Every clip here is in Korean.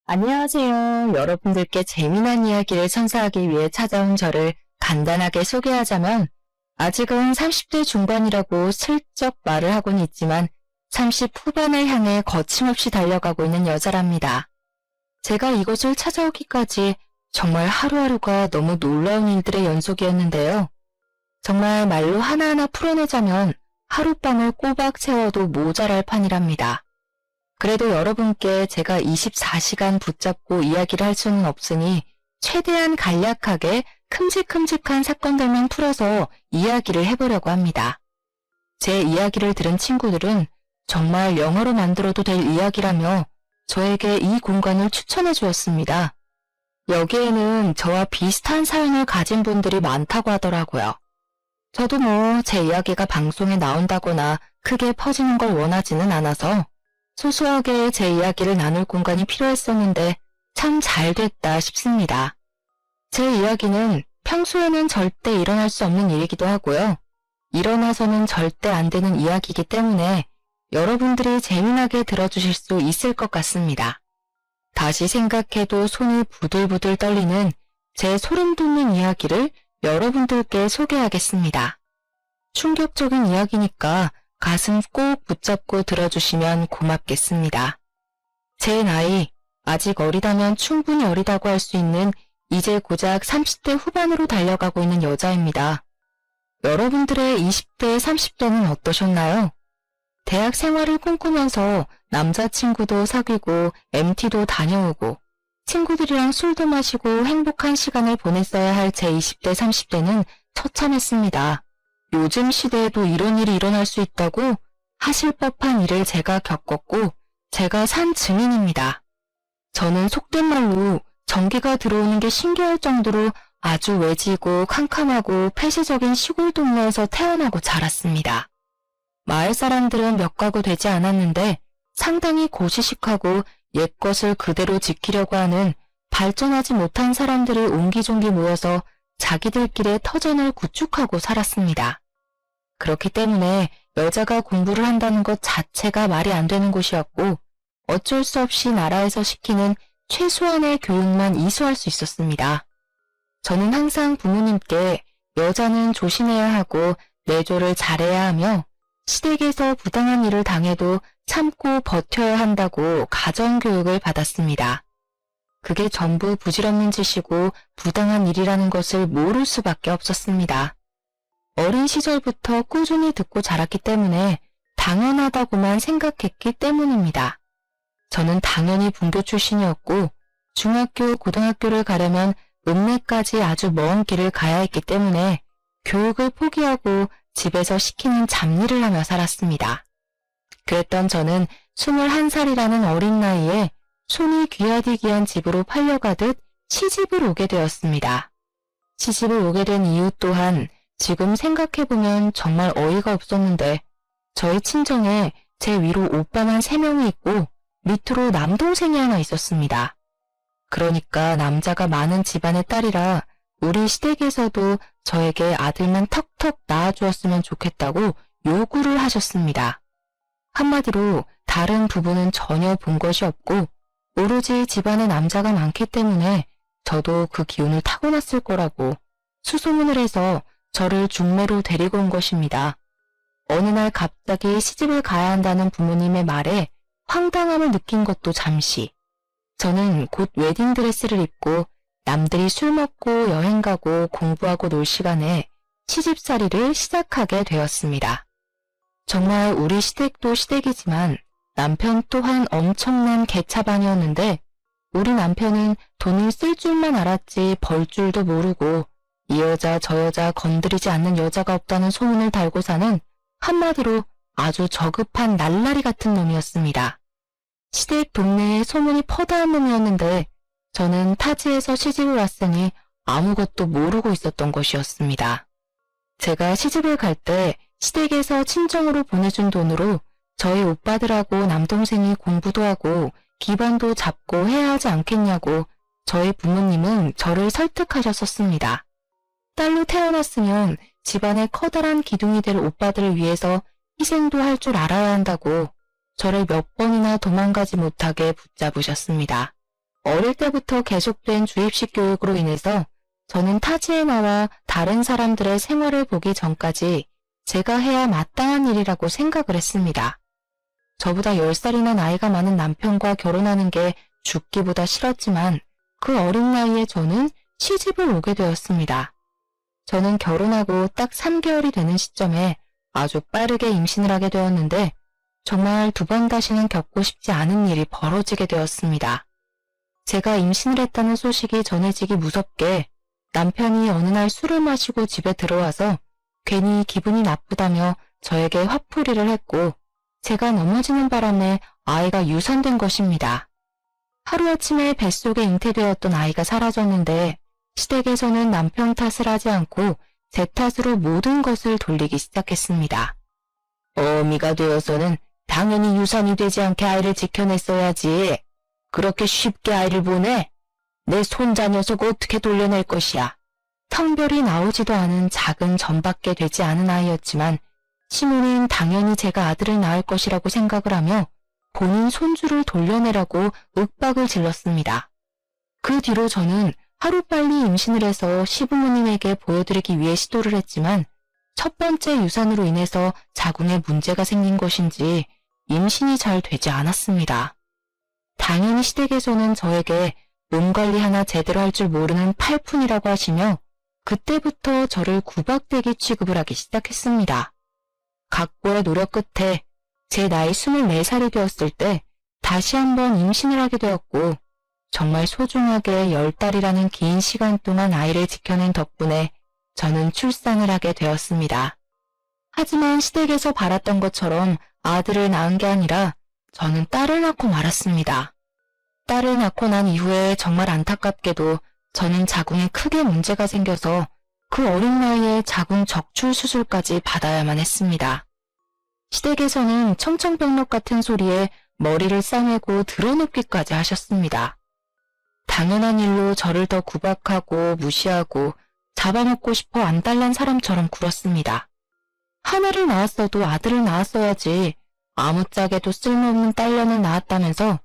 안녕하세요. 여러분들께 재미난 이야기를 선사하기 위해 찾아온 저를 간단하게 소개하자면 아직은 30대 중반이라고 슬쩍 말을 하고는 있지만 30 후반을 향해 거침없이 달려가고 있는 여자랍니다. 제가 이곳을 찾아오기까지 정말 하루하루가 너무 놀라운 일들의 연속이었는데요. 정말 말로 하나하나 풀어내자면 하룻밤을 꼬박 채워도 모자랄 판이랍니다. 그래도 여러분께 제가 24시간 붙잡고 이야기를 할 수는 없으니 최대한 간략하게 큼직큼직한 사건들만 풀어서 이야기를 해보려고 합니다. 제 이야기를 들은 친구들은 정말 영어로 만들어도 될 이야기라며 저에게 이 공간을 추천해 주었습니다. 여기에는 저와 비슷한 사연을 가진 분들이 많다고 하더라고요. 저도 제 이야기가 방송에 나온다거나 크게 퍼지는 걸 원하지는 않아서 소소하게 제 이야기를 나눌 공간이 필요했었는데 참 잘 됐다 싶습니다. 제 이야기는 평소에는 절대 일어날 수 없는 일이기도 하고요. 일어나서는 절대 안 되는 이야기이기 때문에 여러분들이 재미나게 들어주실 수 있을 것 같습니다. 다시 생각해도 손이 부들부들 떨리는 제 소름 돋는 이야기를 여러분들께 소개하겠습니다. 충격적인 이야기니까 가슴 꼭 붙잡고 들어주시면 고맙겠습니다. 제 나이, 아직 어리다면 충분히 어리다고 할 수 있는 이제 고작 30대 후반으로 달려가고 있는 여자입니다. 여러분들의 20대, 30대는 어떠셨나요? 대학 생활을 꿈꾸면서 남자친구도 사귀고 MT도 다녀오고 친구들이랑 술도 마시고 행복한 시간을 보냈어야 할 제 20대, 30대는 처참했습니다. 요즘 시대에도 이런 일이 일어날 수 있다고 하실 법한 일을 제가 겪었고 제가 산 증인입니다. 저는 속된 말로 전기가 들어오는 게 신기할 정도로 아주 외지고 캄캄하고 폐쇄적인 시골 동네에서 태어나고 자랐습니다. 마을 사람들은 몇 가구 되지 않았는데 상당히 고시식하고 옛것을 그대로 지키려고 하는 발전하지 못한 사람들이 옹기종기 모여서 자기들끼리의 터전을 구축하고 살았습니다. 그렇기 때문에 여자가 공부를 한다는 것 자체가 말이 안 되는 곳이었고 어쩔 수 없이 나라에서 시키는 최소한의 교육만 이수할 수 있었습니다. 저는 항상 부모님께 여자는 조심해야 하고 내조를 잘해야 하며 시댁에서 부당한 일을 당해도 참고 버텨야 한다고 가정교육을 받았습니다. 그게 전부 부질없는 짓이고 부당한 일이라는 것을 모를 수밖에 없었습니다. 어린 시절부터 꾸준히 듣고 자랐기 때문에 당연하다고만 생각했기 때문입니다. 저는 당연히 분교 출신이었고 중학교, 고등학교를 가려면 읍내까지 아주 먼 길을 가야 했기 때문에 교육을 포기하고 집에서 시키는 잡일을 하며 살았습니다. 그랬던 저는 21살이라는 어린 나이에 손이 귀하디 귀한 집으로 팔려가듯 시집을 오게 되었습니다. 시집을 오게 된 이유 또한 지금 생각해보면 정말 어이가 없었는데 저희 친정에 제 위로 오빠만 3명이 있고 밑으로 남동생이 하나 있었습니다. 그러니까 남자가 많은 집안의 딸이라 우리 시댁에서도 저에게 아들만 턱턱 낳아주었으면 좋겠다고 요구를 하셨습니다. 한마디로 다른 부부는 전혀 본 것이 없고 오로지 집안에 남자가 많기 때문에 저도 그 기운을 타고났을 거라고 수소문을 해서 저를 중매로 데리고 온 것입니다. 어느 날 갑자기 시집을 가야 한다는 부모님의 말에 황당함을 느낀 것도 잠시. 저는 곧 웨딩드레스를 입고 남들이 술 먹고 여행 가고 공부하고 놀 시간에 시집살이를 시작하게 되었습니다. 정말 우리 시댁도 시댁이지만 남편 또한 엄청난 개차반이었는데 우리 남편은 돈을 쓸 줄만 알았지 벌 줄도 모르고 이 여자 저 여자 건드리지 않는 여자가 없다는 소문을 달고 사는 한마디로 아주 저급한 날라리 같은 놈이었습니다. 시댁 동네에 소문이 퍼다한 놈이었는데 저는 타지에서 시집을 왔으니 아무것도 모르고 있었던 것이었습니다. 제가 시집을 갈 때 시댁에서 친정으로 보내준 돈으로 저희 오빠들하고 남동생이 공부도 하고 기반도 잡고 해야 하지 않겠냐고 저희 부모님은 저를 설득하셨었습니다. 딸로 태어났으면 집안의 커다란 기둥이 될 오빠들을 위해서 희생도 할 줄 알아야 한다고 저를 몇 번이나 도망가지 못하게 붙잡으셨습니다. 어릴 때부터 계속된 주입식 교육으로 인해서 저는 타지에 나와 다른 사람들의 생활을 보기 전까지 제가 해야 마땅한 일이라고 생각을 했습니다. 저보다 10살이나 나이가 많은 남편과 결혼하는 게 죽기보다 싫었지만 그 어린 나이에 저는 시집을 오게 되었습니다. 저는 결혼하고 딱 3개월이 되는 시점에 아주 빠르게 임신을 하게 되었는데 정말 2번 다시는 겪고 싶지 않은 일이 벌어지게 되었습니다. 제가 임신을 했다는 소식이 전해지기 무섭게 남편이 어느 날 술을 마시고 집에 들어와서 괜히 기분이 나쁘다며 저에게 화풀이를 했고 제가 넘어지는 바람에 아이가 유산된 것입니다. 하루아침에 뱃속에 잉태되었던 아이가 사라졌는데 시댁에서는 남편 탓을 하지 않고 제 탓으로 모든 것을 돌리기 시작했습니다. 어미가 되어서는 당연히 유산이 되지 않게 아이를 지켜냈어야지. 그렇게 쉽게 아이를 보내? 내 손자 녀석 어떻게 돌려낼 것이야. 성별이 나오지도 않은 작은 전밖에 되지 않은 아이였지만 시모는 당연히 제가 아들을 낳을 것이라고 생각을 하며 본인 손주를 돌려내라고 윽박을 질렀습니다. 그 뒤로 저는 하루빨리 임신을 해서 시부모님에게 보여드리기 위해 시도를 했지만 첫 번째 유산으로 인해서 자궁에 문제가 생긴 것인지 임신이 잘 되지 않았습니다. 당연히 시댁에서는 저에게 몸 관리 하나 제대로 할 줄 모르는 팔푼이라고 하시며 그때부터 저를 구박대기 취급을 하기 시작했습니다. 각고의 노력 끝에 제 나이 24살이 되었을 때 다시 한번 임신을 하게 되었고 정말 소중하게 10달이라는 긴 시간 동안 아이를 지켜낸 덕분에 저는 출산을 하게 되었습니다. 하지만 시댁에서 바랐던 것처럼 아들을 낳은 게 아니라 저는 딸을 낳고 말았습니다. 딸을 낳고 난 이후에 정말 안타깝게도 저는 자궁에 크게 문제가 생겨서 그 어린 나이에 자궁 적출 수술까지 받아야만 했습니다. 시댁에서는 청청병력 같은 소리에 머리를 싸매고 드러눕기까지 하셨습니다. 당연한 일로 저를 더 구박하고 무시하고 잡아먹고 싶어 안달난 사람처럼 굴었습니다. 하나를 낳았어도 아들을 낳았어야지 아무짝에도 쓸모없는 딸년을 낳았다면서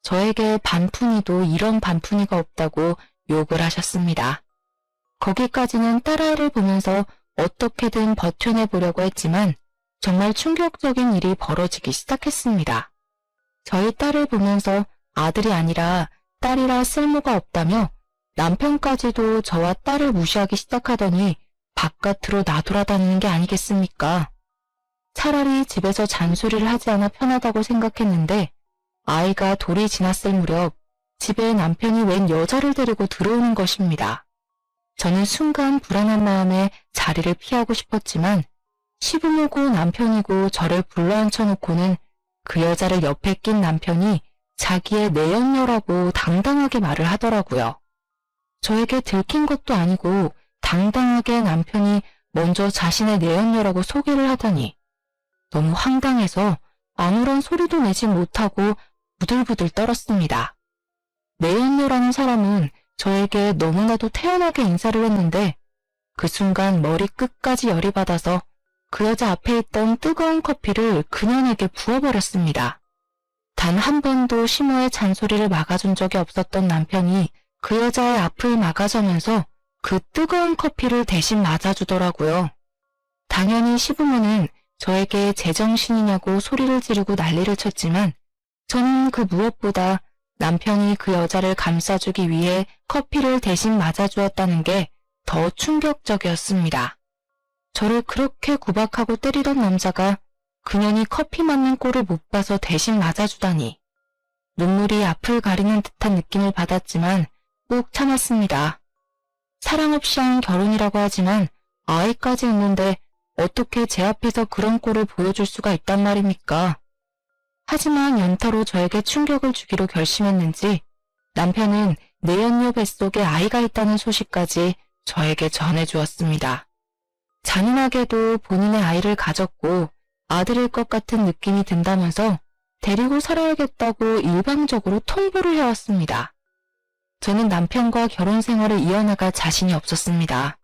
저에게 반푼이도 이런 반푼이가 없다고 욕을 하셨습니다. 거기까지는 딸아이를 보면서 어떻게든 버텨내보려고 했지만 정말 충격적인 일이 벌어지기 시작했습니다. 저희 딸을 보면서 아들이 아니라 딸이라 쓸모가 없다며 남편까지도 저와 딸을 무시하기 시작하더니 바깥으로 나돌아다니는 게 아니겠습니까? 차라리 집에서 잔소리를 하지 않아 편하다고 생각했는데 아이가 돌이 지났을 무렵 집에 남편이 웬 여자를 데리고 들어오는 것입니다. 저는 순간 불안한 마음에 자리를 피하고 싶었지만 시부모고 남편이고 저를 불러앉혀놓고는 그 여자를 옆에 낀 남편이 자기의 내연녀라고 당당하게 말을 하더라고요. 저에게 들킨 것도 아니고 당당하게 남편이 먼저 자신의 내연녀라고 소개를 하다니 너무 황당해서 아무런 소리도 내지 못하고 부들부들 떨었습니다. 내연녀라는 사람은 저에게 너무나도 태연하게 인사를 했는데 그 순간 머리 끝까지 열이 받아서 그 여자 앞에 있던 뜨거운 커피를 그녀에게 부어버렸습니다. 단 한 번도 시모의 잔소리를 막아준 적이 없었던 남편이 그 여자의 앞을 막아서면서 그 뜨거운 커피를 대신 맞아주더라고요. 당연히 시부모는 저에게 제정신이냐고 소리를 지르고 난리를 쳤지만 저는 그 무엇보다 남편이 그 여자를 감싸주기 위해 커피를 대신 맞아주었다는 게 더 충격적이었습니다. 저를 그렇게 구박하고 때리던 남자가 그년이 커피 맞는 꼴을 못 봐서 대신 맞아주다니. 눈물이 앞을 가리는 듯한 느낌을 받았지만 꼭 참았습니다. 사랑 없이 한 결혼이라고 하지만 아이까지 있는데 어떻게 제 앞에서 그런 꼴을 보여줄 수가 있단 말입니까? 하지만 연타로 저에게 충격을 주기로 결심했는지 남편은 내연녀 뱃속에 아이가 있다는 소식까지 저에게 전해주었습니다. 잔인하게도 본인의 아이를 가졌고 아들일 것 같은 느낌이 든다면서 데리고 살아야겠다고 일방적으로 통보를 해왔습니다. 저는 남편과 결혼 생활을 이어나갈 자신이 없었습니다.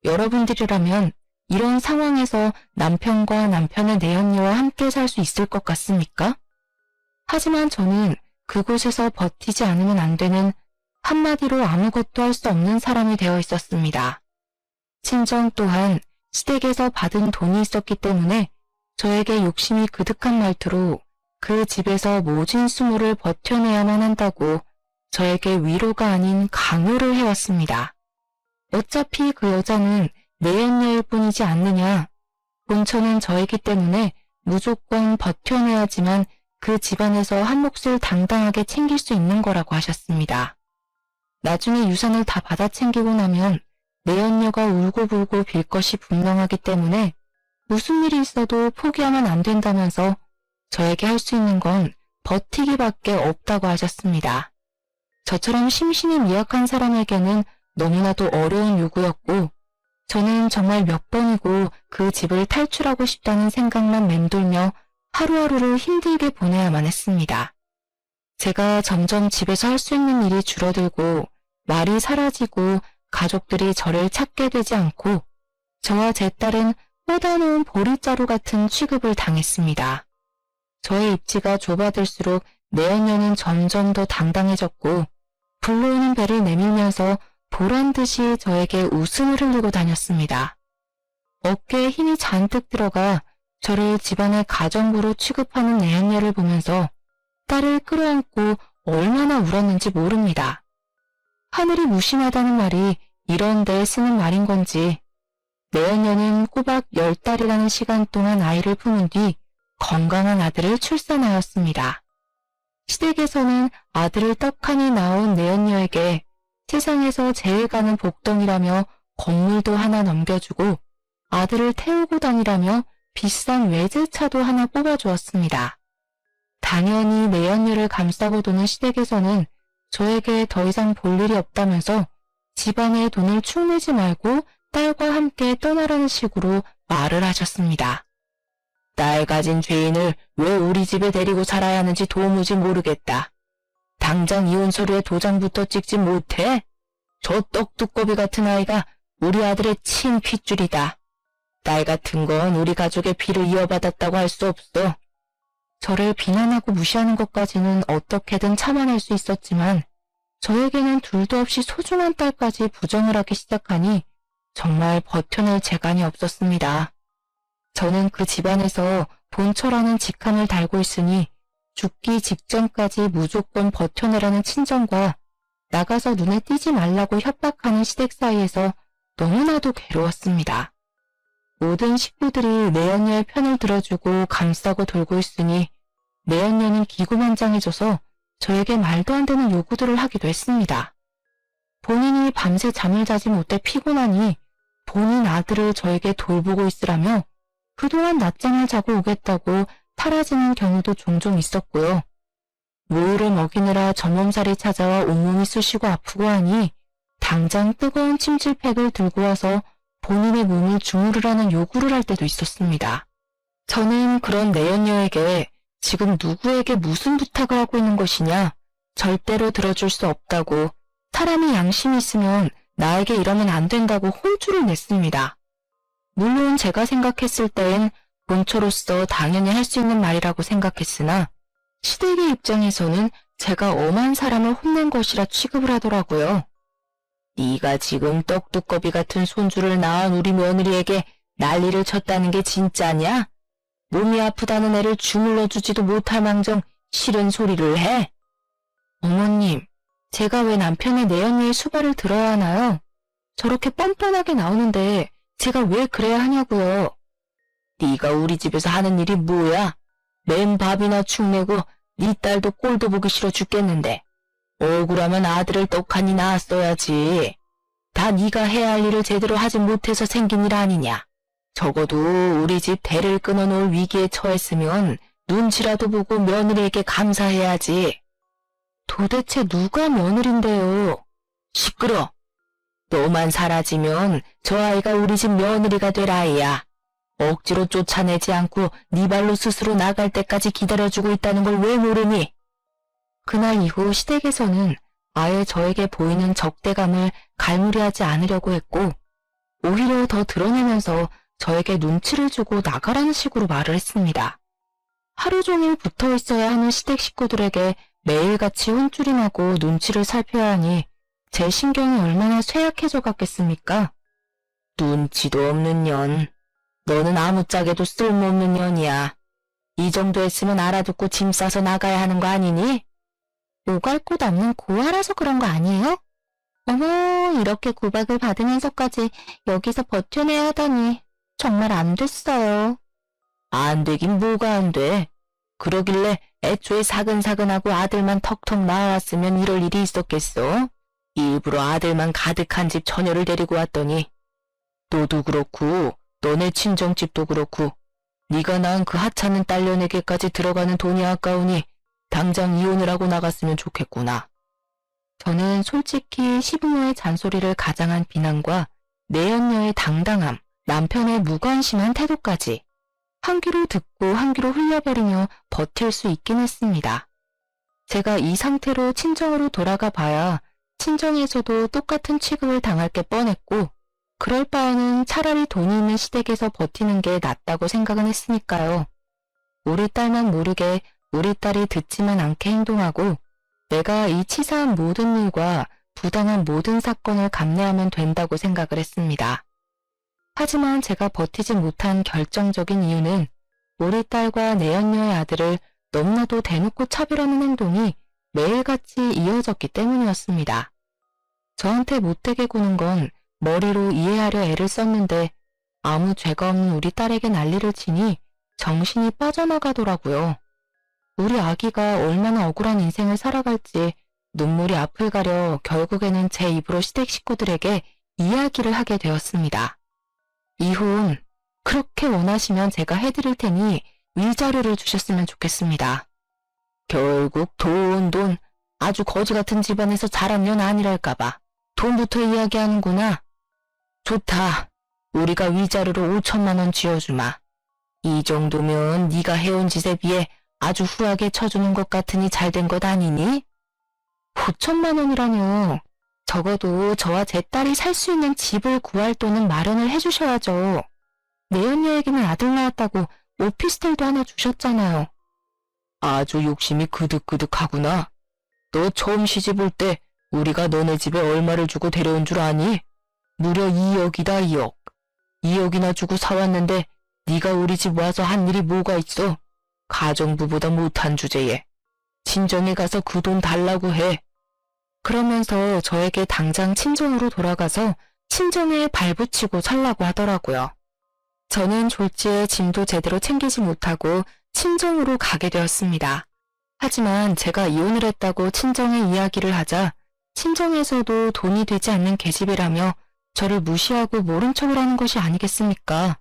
여러분들이라면 이런 상황에서 남편과 남편의 내연녀와 함께 살 수 있을 것 같습니까? 하지만 저는 그곳에서 버티지 않으면 안 되는, 한마디로 아무것도 할 수 없는 사람이 되어 있었습니다. 친정 또한 시댁에서 받은 돈이 있었기 때문에 저에게 욕심이 그득한 말투로 그 집에서 모진 수모를 버텨내야만 한다고 저에게 위로가 아닌 강요를 해왔습니다. 어차피 그 여자는 내연녀일 뿐이지 않느냐. 본처는 저이기 때문에 무조건 버텨내야지만 그 집안에서 한 몫을 당당하게 챙길 수 있는 거라고 하셨습니다. 나중에 유산을 다 받아 챙기고 나면 내연녀가 울고불고 빌 것이 분명하기 때문에 무슨 일이 있어도 포기하면 안 된다면서 저에게 할 수 있는 건 버티기밖에 없다고 하셨습니다. 저처럼 심신이 미약한 사람에게는 너무나도 어려운 요구였고 저는 정말 몇 번이고 그 집을 탈출하고 싶다는 생각만 맴돌며 하루하루를 힘들게 보내야만 했습니다. 제가 점점 집에서 할 수 있는 일이 줄어들고 말이 사라지고 가족들이 저를 찾게 되지 않고 저와 제 딸은 뻗어놓은 보리자루 같은 취급을 당했습니다. 저의 입지가 좁아들수록 내연녀는 점점 더 당당해졌고 불러오는 배를 내밀면서 보란듯이 저에게 웃음을 흘리고 다녔습니다. 어깨에 힘이 잔뜩 들어가 저를 집안의 가정부로 취급하는 내연녀를 보면서 딸을 끌어안고 얼마나 울었는지 모릅니다. 하늘이 무심하다는 말이 이런 데에 쓰는 말인 건지 내연녀는 꼬박 10달이라는 시간 동안 아이를 품은 뒤 건강한 아들을 출산하였습니다. 시댁에서는 아들을 떡하니 낳은 내연녀에게 세상에서 제일 가는 복덩이라며 건물도 하나 넘겨주고 아들을 태우고 다니라며 비싼 외제차도 하나 뽑아주었습니다. 당연히 내연녀를 감싸고 도는 시댁에서는 저에게 더 이상 볼 일이 없다면서 집안의 돈을 축내지 말고 딸과 함께 떠나라는 식으로 말을 하셨습니다. 딸 가진 죄인을 왜 우리 집에 데리고 살아야 하는지 도무지 모르겠다. 당장 이혼 서류에 도장부터 찍지 못해? 저 떡두꺼비 같은 아이가 우리 아들의 친 핏줄이다. 딸 같은 건 우리 가족의 피를 이어받았다고 할 수 없어. 저를 비난하고 무시하는 것까지는 어떻게든 참아낼 수 있었지만 저에게는 둘도 없이 소중한 딸까지 부정을 하기 시작하니 정말 버텨낼 재간이 없었습니다. 저는 그 집안에서 본처라는 직함을 달고 있으니 죽기 직전까지 무조건 버텨내라는 친정과 나가서 눈에 띄지 말라고 협박하는 시댁 사이에서 너무나도 괴로웠습니다. 모든 식구들이 내연녀의 편을 들어주고 감싸고 돌고 있으니 내연녀는 기구만장해져서 저에게 말도 안 되는 요구들을 하기도 했습니다. 본인이 밤새 잠을 자지 못해 피곤하니 본인 아들을 저에게 돌보고 있으라며 그동안 낮잠을 자고 오겠다고 사라지는 경우도 종종 있었고요. 모유를 먹이느라 전몸살이 찾아와 온몸이 쑤시고 아프고 하니 당장 뜨거운 침실팩을 들고 와서 본인의 몸을 주무르라는 요구를 할 때도 있었습니다. 저는 그런 내연녀에게 지금 누구에게 무슨 부탁을 하고 있는 것이냐, 절대로 들어줄 수 없다고, 사람이 양심이 있으면 나에게 이러면 안 된다고 혼쭐을 냈습니다. 물론 제가 생각했을 땐 본처로서 당연히 할 수 있는 말이라고 생각했으나 시댁의 입장에서는 제가 엄한 사람을 혼낸 것이라 취급을 하더라고요. 네가 지금 떡두꺼비 같은 손주를 낳은 우리 며느리에게 난리를 쳤다는 게 진짜냐? 몸이 아프다는 애를 주물러 주지도 못할 망정 싫은 소리를 해? 어머님, 제가 왜 남편의 내연녀의 수발을 들어야 하나요? 저렇게 뻔뻔하게 나오는데 제가 왜 그래야 하냐고요. 네가 우리 집에서 하는 일이 뭐야? 맨 밥이나 축내고 네 딸도 꼴도 보기 싫어 죽겠는데 억울하면 아들을 떡하니 낳았어야지. 다 네가 해야 할 일을 제대로 하지 못해서 생긴 일 아니냐. 적어도 우리 집 대를 끊어놓을 위기에 처했으면 눈치라도 보고 며느리에게 감사해야지. 도대체 누가 며느린데요? 시끄러. 너만 사라지면 저 아이가 우리 집 며느리가 될 아이야. 억지로 쫓아내지 않고 네 발로 스스로 나갈 때까지 기다려주고 있다는 걸 왜 모르니? 그날 이후 시댁에서는 아예 저에게 보이는 적대감을 갈무리하지 않으려고 했고 오히려 더 드러내면서 저에게 눈치를 주고 나가라는 식으로 말을 했습니다. 하루 종일 붙어 있어야 하는 시댁 식구들에게 매일같이 혼쭐이 나고 눈치를 살펴야 하니 제 신경이 얼마나 쇠약해져 갔겠습니까? 눈치도 없는 년. 너는 아무짝에도 쓸모없는 년이야. 이 정도 했으면 알아듣고 짐 싸서 나가야 하는 거 아니니? 오갈 곳 없는 고아라서 그런 거 아니에요? 어머, 이렇게 구박을 받으면서까지 여기서 버텨내야 하다니 정말 안 됐어요. 안 되긴 뭐가 안 돼. 그러길래 애초에 사근사근하고 아들만 턱턱 낳아왔으면 이럴 일이 있었겠어? 일부러 아들만 가득한 집 처녀를 데리고 왔더니 너도 그렇고 너네 친정집도 그렇고 네가 낳은 그 하찮은 딸려내게까지 들어가는 돈이 아까우니 당장 이혼을 하고 나갔으면 좋겠구나. 저는 솔직히 시부모의 잔소리를 가장한 비난과 내연녀의 당당함, 남편의 무관심한 태도까지 한 귀로 듣고 한 귀로 흘려버리며 버틸 수 있긴 했습니다. 제가 이 상태로 친정으로 돌아가 봐야 친정에서도 똑같은 취급을 당할 게 뻔했고 그럴 바에는 차라리 돈이 있는 시댁에서 버티는 게 낫다고 생각은 했으니까요. 우리 딸만 모르게 우리 딸이 듣지만 않게 행동하고 내가 이 치사한 모든 일과 부당한 모든 사건을 감내하면 된다고 생각을 했습니다. 하지만 제가 버티지 못한 결정적인 이유는 우리 딸과 내연녀의 아들을 너무나도 대놓고 차별하는 행동이 매일같이 이어졌기 때문이었습니다. 저한테 못되게 구는 건 머리로 이해하려 애를 썼는데 아무 죄가 없는 우리 딸에게 난리를 치니 정신이 빠져나가더라고요. 우리 아기가 얼마나 억울한 인생을 살아갈지 눈물이 앞을 가려 결국에는 제 입으로 시댁 식구들에게 이야기를 하게 되었습니다. 이혼, 그렇게 원하시면 제가 해드릴 테니 위자료를 주셨으면 좋겠습니다. 결국 돈, 아주 거지 같은 집안에서 자란 년 아니랄까봐 돈부터 이야기하는구나. 좋다. 우리가 위자료로 5천만 원 쥐어주마. 이 정도면 네가 해온 짓에 비해 아주 후하게 쳐주는 것 같으니 잘된 것 아니니? 5천만 원이라뇨. 적어도 저와 제 딸이 살 수 있는 집을 구할 돈은 마련을 해주셔야죠. 내연녀에게는 아들 낳았다고 오피스텔도 하나 주셨잖아요. 아주 욕심이 그득그득하구나. 너 처음 시집 올 때 우리가 너네 집에 얼마를 주고 데려온 줄 아니? 무려 2억이다, 2억. 2억이나 주고 사왔는데 네가 우리 집 와서 한 일이 뭐가 있어? 가정부보다 못한 주제에. 친정에 가서 그 돈 달라고 해. 그러면서 저에게 당장 친정으로 돌아가서 친정에 발붙이고 살라고 하더라고요. 저는 졸지에 짐도 제대로 챙기지 못하고 친정으로 가게 되었습니다. 하지만 제가 이혼을 했다고 친정에 이야기를 하자 친정에서도 돈이 되지 않는 계집이라며 저를 무시하고 모른 척을 하는 것이 아니겠습니까?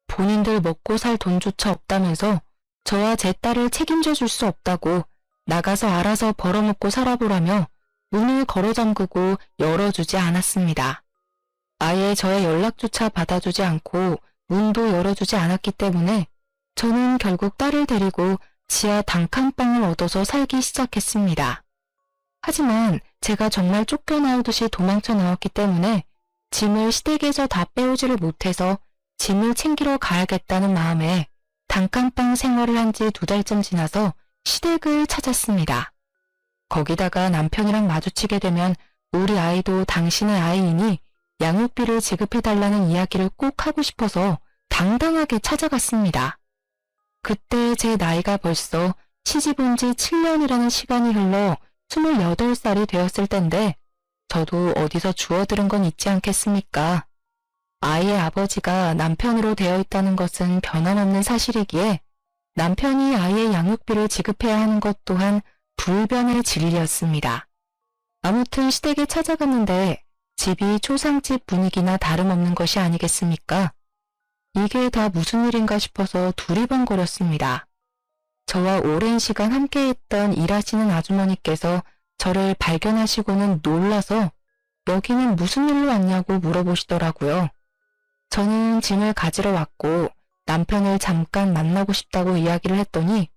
본인들 먹고 살 돈조차 없다면서 저와 제 딸을 책임져 줄 수 없다고 나가서 알아서 벌어먹고 살아보라며 문을 걸어 잠그고 열어주지 않았습니다. 아예 저의 연락조차 받아주지 않고 문도 열어주지 않았기 때문에 저는 결국 딸을 데리고 지하 단칸방을 얻어서 살기 시작했습니다. 하지만 제가 정말 쫓겨나오듯이 도망쳐 나왔기 때문에 짐을 시댁에서 다 빼오지를 못해서 짐을 챙기러 가야겠다는 마음에 단칸방 생활을 한 지 2달쯤 지나서 시댁을 찾았습니다. 거기다가 남편이랑 마주치게 되면 우리 아이도 당신의 아이이니 양육비를 지급해달라는 이야기를 꼭 하고 싶어서 당당하게 찾아갔습니다. 그때 제 나이가 벌써 시집 온 지 7년이라는 시간이 흘러 28살이 되었을 텐데 저도 어디서 주워들은 건 있지 않겠습니까? 아이의 아버지가 남편으로 되어 있다는 것은 변함없는 사실이기에 남편이 아이의 양육비를 지급해야 하는 것 또한 불변의 진리였습니다. 아무튼 시댁에 찾아갔는데 집이 초상집 분위기나 다름없는 것이 아니겠습니까? 이게 다 무슨 일인가 싶어서 두리번거렸습니다. 저와 오랜 시간 함께했던 일하시는 아주머니께서 저를 발견하시고는 놀라서 여기는 무슨 일로 왔냐고 물어보시더라고요. 저는 짐을 가지러 왔고 남편을 잠깐 만나고 싶다고 이야기를 했더니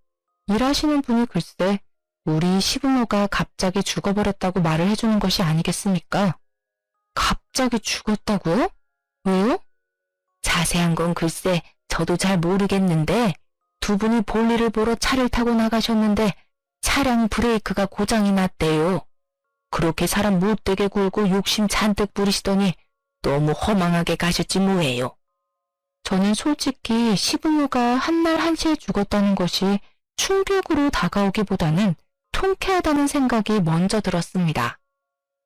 일하시는 분이 글쎄 우리 시부모가 갑자기 죽어버렸다고 말을 해주는 것이 아니겠습니까? 갑자기 죽었다고요? 왜요? 자세한 건 글쎄 저도 잘 모르겠는데 두 분이 볼일을 보러 차를 타고 나가셨는데 차량 브레이크가 고장이 났대요. 그렇게 사람 못되게 굴고 욕심 잔뜩 부리시더니 너무 허망하게 가셨지 뭐예요. 저는 솔직히 시부모가 한날 한시에 죽었다는 것이 충격으로 다가오기보다는 통쾌하다는 생각이 먼저 들었습니다.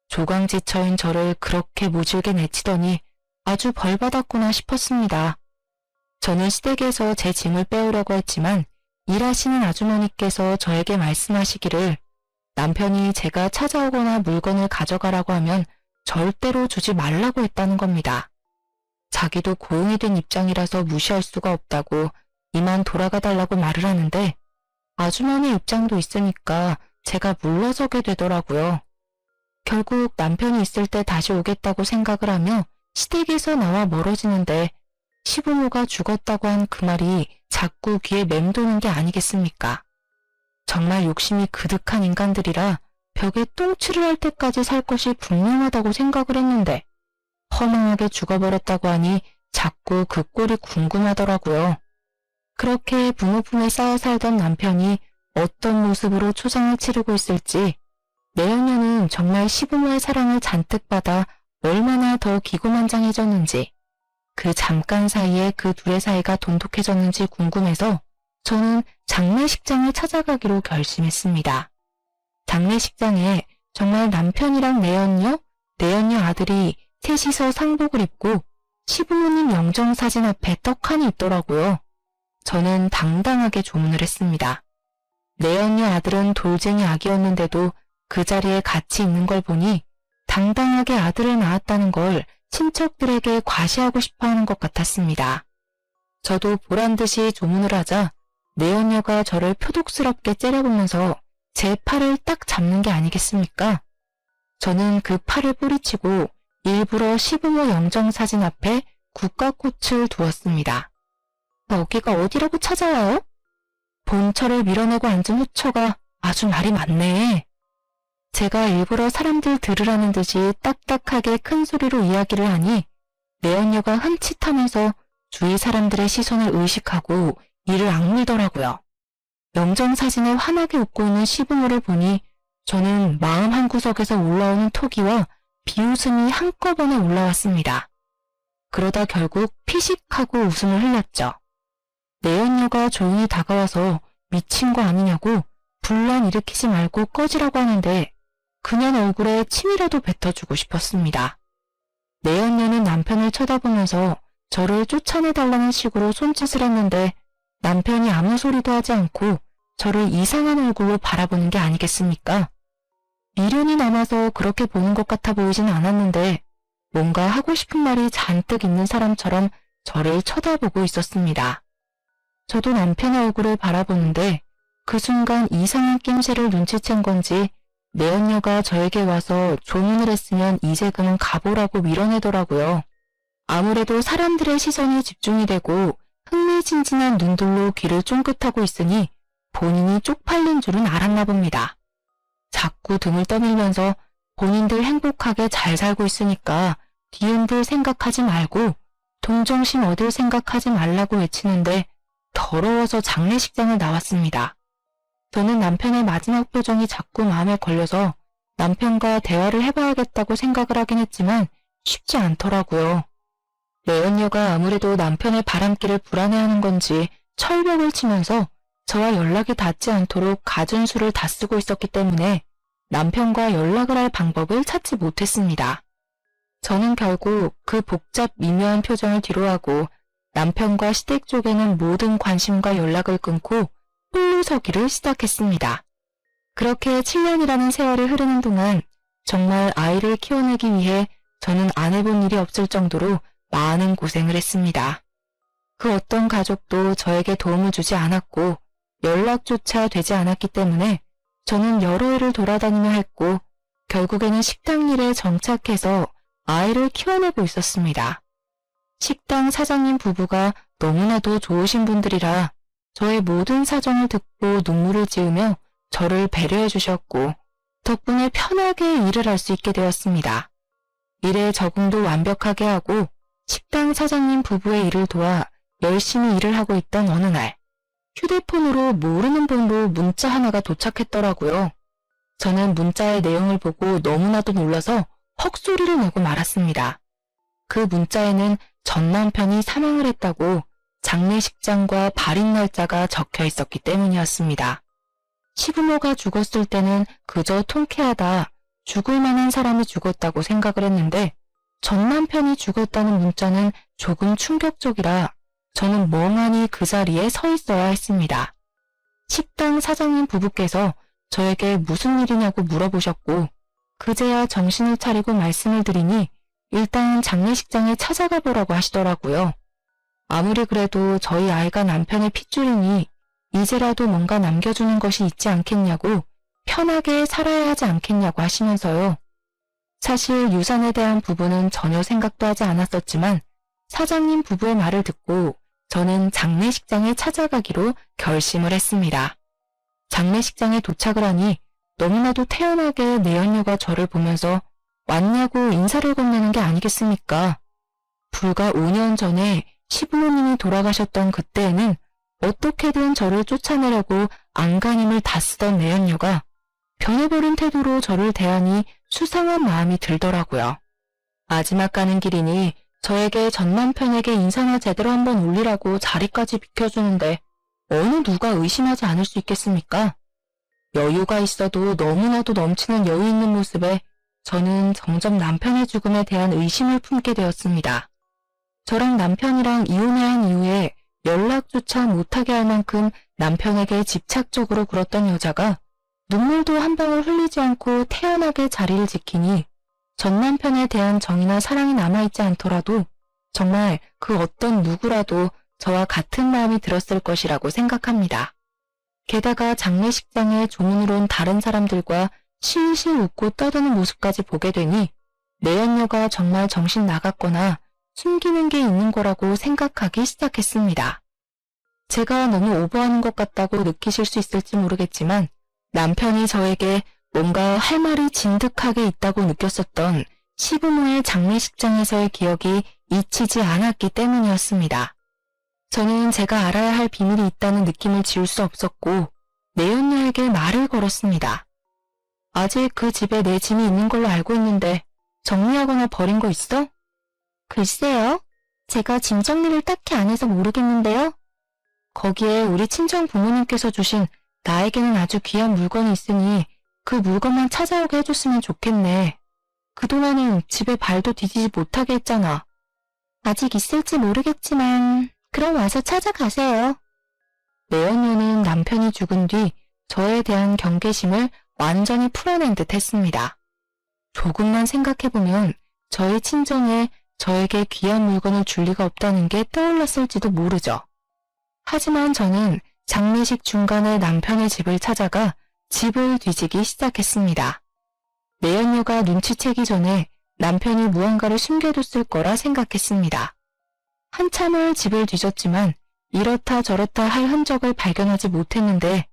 조강지처인 저를 그렇게 모질게 내치더니 아주 벌받았구나 싶었습니다. 저는 시댁에서 제 짐을 빼오려고 했지만 일하시는 아주머니께서 저에게 말씀하시기를 남편이 제가 찾아오거나 물건을 가져가라고 하면 절대로 주지 말라고 했다는 겁니다. 자기도 고용이 된 입장이라서 무시할 수가 없다고 이만 돌아가 달라고 말을 하는데 아주머니 입장도 있으니까 제가 물러서게 되더라고요. 결국 남편이 있을 때 다시 오겠다고 생각을 하며 시댁에서 나와 멀어지는데 시부모가 죽었다고 한 그 말이 자꾸 귀에 맴도는 게 아니겠습니까? 정말 욕심이 그득한 인간들이라 벽에 똥칠을 할 때까지 살 것이 분명하다고 생각을 했는데 허망하게 죽어버렸다고 하니 자꾸 그 꼴이 궁금하더라고요. 그렇게 부모 품에 쌓여 살던 남편이 어떤 모습으로 초상을 치르고 있을지 내연녀는 정말 시부모의 사랑을 잔뜩 받아 얼마나 더 기고만장해졌는지 그 잠깐 사이에 그 둘의 사이가 돈독해졌는지 궁금해서 저는 장례식장을 찾아가기로 결심했습니다. 장례식장에 정말 남편이랑 내연녀 아들이 셋이서 상복을 입고 시부모님 영정사진 앞에 떡하니 있더라고요. 저는 당당하게 조문을 했습니다. 내연녀 아들은 돌쟁이 아기였는데도 그 자리에 같이 있는 걸 보니 당당하게 아들을 낳았다는 걸 친척들에게 과시하고 싶어하는 것 같았습니다. 저도 보란듯이 조문을 하자 내연녀가 저를 표독스럽게 째려보면서 제 팔을 딱 잡는 게 아니겠습니까? 저는 그 팔을 뿌리치고 일부러 시부모 영정사진 앞에 국화꽃을 두었습니다. 여기가 어디라고 찾아와요? 본처를 밀어내고 앉은 후처가 아주 말이 많네. 제가 일부러 사람들 들으라는 듯이 딱딱하게 큰 소리로 이야기를 하니 내연녀가 흠칫하면서 주위 사람들의 시선을 의식하고 이를 악물더라고요. 영정사진에 환하게 웃고 있는 시부모를 보니 저는 마음 한구석에서 올라오는 토기와 비웃음이 한꺼번에 올라왔습니다. 그러다 결국 피식하고 웃음을 흘렸죠. 내연녀가 조용히 다가와서 미친 거 아니냐고 분란 일으키지 말고 꺼지라고 하는데 그냥 얼굴에 침이라도 뱉어주고 싶었습니다. 내연녀는 남편을 쳐다보면서 저를 쫓아내달라는 식으로 손짓을 했는데 남편이 아무 소리도 하지 않고 저를 이상한 얼굴로 바라보는 게 아니겠습니까? 미련이 남아서 그렇게 보는 것 같아 보이진 않았는데 뭔가 하고 싶은 말이 잔뜩 있는 사람처럼 저를 쳐다보고 있었습니다. 저도 남편의 얼굴을 바라보는데 그 순간 이상한 낌새를 눈치챈 건지 내연녀가 저에게 와서 조문을 했으면 이제 그만 가보라고 밀어내더라고요. 아무래도 사람들의 시선이 집중이 되고 흥미진진한 눈들로 귀를 쫑긋하고 있으니 본인이 쪽팔린 줄은 알았나 봅니다. 자꾸 등을 떠밀면서 본인들 행복하게 잘 살고 있으니까 뒤흔들 생각하지 말고 동정심 얻을 생각하지 말라고 외치는데 더러워서 장례식장을 나왔습니다. 저는 남편의 마지막 표정이 자꾸 마음에 걸려서 남편과 대화를 해봐야겠다고 생각을 하긴 했지만 쉽지 않더라고요. 내연녀가 아무래도 남편의 바람길을 불안해하는 건지 철벽을 치면서 저와 연락이 닿지 않도록 가전수를 다 쓰고 있었기 때문에 남편과 연락을 할 방법을 찾지 못했습니다. 저는 결국 그 복잡 미묘한 표정을 뒤로하고 남편과 시댁 쪽에는 모든 관심과 연락을 끊고 홀로 서기를 시작했습니다. 그렇게 7년이라는 세월이 흐르는 동안 정말 아이를 키워내기 위해 저는 안 해본 일이 없을 정도로 많은 고생을 했습니다. 그 어떤 가족도 저에게 도움을 주지 않았고 연락조차 되지 않았기 때문에 저는 여러 해를 돌아다니며 했고 결국에는 식당 일에 정착해서 아이를 키워내고 있었습니다. 식당 사장님 부부가 너무나도 좋으신 분들이라 저의 모든 사정을 듣고 눈물을 지으며 저를 배려해 주셨고 덕분에 편하게 일을 할 수 있게 되었습니다. 일에 적응도 완벽하게 하고 식당 사장님 부부의 일을 도와 열심히 일을 하고 있던 어느 날 휴대폰으로 모르는 번호로 문자 하나가 도착했더라고요. 저는 문자의 내용을 보고 너무나도 놀라서 헉소리를 내고 말았습니다. 그 문자에는 전 남편이 사망을 했다고 장례식장과 발인 날짜가 적혀 있었기 때문이었습니다. 시부모가 죽었을 때는 그저 통쾌하다, 죽을 만한 사람이 죽었다고 생각을 했는데 전 남편이 죽었다는 문자는 조금 충격적이라 저는 멍하니 그 자리에 서 있어야 했습니다. 식당 사장님 부부께서 저에게 무슨 일이냐고 물어보셨고 그제야 정신을 차리고 말씀을 드리니 일단 장례식장에 찾아가 보라고 하시더라고요. 아무리 그래도 저희 아이가 남편의 핏줄이니 이제라도 뭔가 남겨주는 것이 있지 않겠냐고 편하게 살아야 하지 않겠냐고 하시면서요. 사실 유산에 대한 부분은 전혀 생각도 하지 않았었지만 사장님 부부의 말을 듣고 저는 장례식장에 찾아가기로 결심을 했습니다. 장례식장에 도착을 하니 너무나도 태연하게 내연녀가 저를 보면서 왔냐고 인사를 건네는 게 아니겠습니까? 불과 5년 전에 시부모님이 돌아가셨던 그때에는 어떻게든 저를 쫓아내려고 안간힘을 다 쓰던 내연녀가 변해버린 태도로 저를 대하니 수상한 마음이 들더라고요. 마지막 가는 길이니 저에게 전 남편에게 인사나 제대로 한번 올리라고 자리까지 비켜주는데 어느 누가 의심하지 않을 수 있겠습니까? 여유가 있어도 너무나도 넘치는 여유 있는 모습에 저는 점점 남편의 죽음에 대한 의심을 품게 되었습니다. 저랑 남편이랑 이혼해야 한 이후에 연락조차 못하게 할 만큼 남편에게 집착적으로 굴었던 여자가 눈물도 한 방울 흘리지 않고 태연하게 자리를 지키니 전 남편에 대한 정이나 사랑이 남아있지 않더라도 정말 그 어떤 누구라도 저와 같은 마음이 들었을 것이라고 생각합니다. 게다가 장례식장에 조문으로 온 다른 사람들과 실실 웃고 떠드는 모습까지 보게 되니 내연녀가 정말 정신 나갔거나 숨기는 게 있는 거라고 생각하기 시작했습니다. 제가 너무 오버하는 것 같다고 느끼실 수 있을지 모르겠지만 남편이 저에게 뭔가 할 말이 진득하게 있다고 느꼈었던 시부모의 장례식장에서의 기억이 잊히지 않았기 때문이었습니다. 저는 제가 알아야 할 비밀이 있다는 느낌을 지울 수 없었고 내연녀에게 말을 걸었습니다. 아직 그 집에 내 짐이 있는 걸로 알고 있는데 정리하거나 버린 거 있어? 글쎄요. 제가 짐 정리를 딱히 안 해서 모르겠는데요. 거기에 우리 친정 부모님께서 주신 나에게는 아주 귀한 물건이 있으니 그 물건만 찾아오게 해줬으면 좋겠네. 그동안은 집에 발도 디디지 못하게 했잖아. 아직 있을지 모르겠지만 그럼 와서 찾아가세요. 내연녀는 남편이 죽은 뒤 저에 대한 경계심을 완전히 풀어낸 듯 했습니다. 조금만 생각해보면 저희 친정에 저에게 귀한 물건을 줄 리가 없다는 게 떠올랐을지도 모르죠. 하지만 저는 장례식 중간에 남편의 집을 찾아가 집을 뒤지기 시작했습니다. 내연녀가 눈치채기 전에 남편이 무언가를 숨겨뒀을 거라 생각했습니다. 한참을 집을 뒤졌지만 이렇다 저렇다 할 흔적을 발견하지 못했는데